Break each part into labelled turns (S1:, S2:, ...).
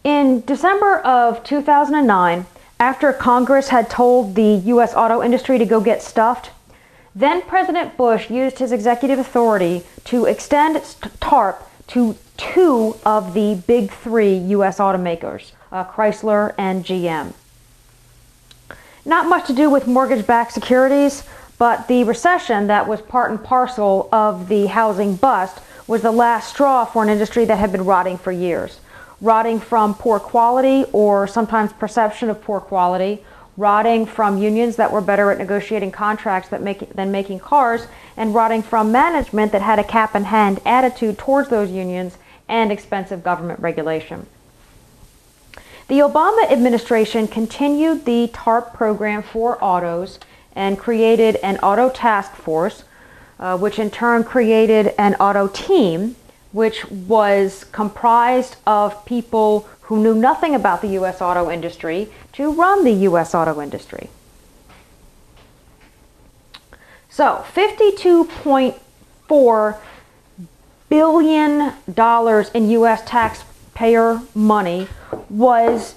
S1: In December of 2009, after Congress had told the U.S. auto industry to go get stuffed, then President Bush used his executive authority to extend Tarp to two of the big three U.S. automakers, Chrysler and GM. Not much to do with mortgage-backed securities, but the recession that was part and parcel of the housing bust was the last straw for an industry that had been rotting for years. Rotting from poor quality, or sometimes perception of poor quality, rotting from unions that were better at negotiating contracts than making cars, and rotting from management that had a cap-in-hand attitude towards those unions and expensive government regulation. The Obama administration continued the TARP program for autos and created an auto task force, which in turn created an auto team, which was comprised of people who knew nothing about the U.S. auto industry to run the U.S. auto industry. So, $52.4 billion in U.S. taxpayer money was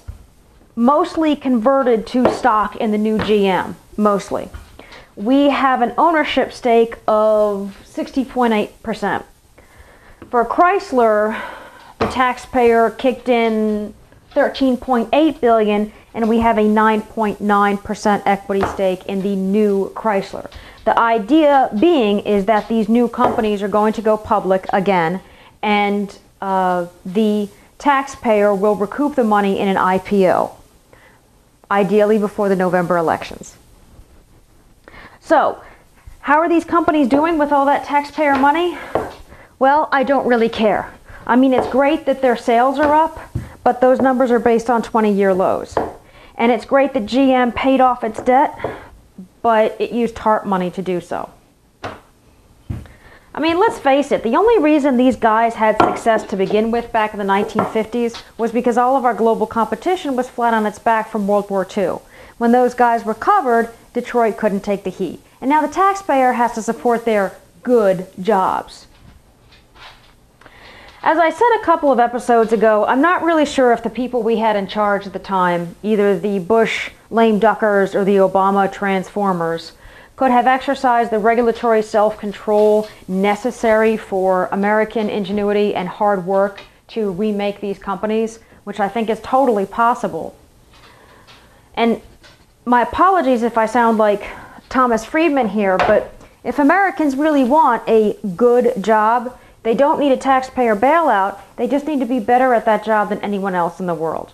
S1: mostly converted to stock in the new GM, mostly. We have an ownership stake of 60.8%. For Chrysler, the taxpayer kicked in $13.8 billion, and we have a 9.9% equity stake in the new Chrysler. The idea being is that these new companies are going to go public again, and the taxpayer will recoup the money in an IPO, ideally before the November elections. So, how are these companies doing with all that taxpayer money? Well, I don't really care. I mean, it's great that their sales are up, but those numbers are based on 20-year lows. And it's great that GM paid off its debt, but it used TARP money to do so. I mean, let's face it, the only reason these guys had success to begin with back in the 1950s was because all of our global competition was flat on its back from World War II. When those guys recovered, Detroit couldn't take the heat. And now the taxpayer has to support their good jobs. As I said a couple of episodes ago, I'm not really sure if the people we had in charge at the time, either the Bush lame duckers or the Obama transformers, could have exercised the regulatory self-control necessary for American ingenuity and hard work to remake these companies, which I think is totally possible. And my apologies if I sound like Thomas Friedman here, but if Americans really want a good job, they don't need a taxpayer bailout, they just need to be better at that job than anyone else in the world.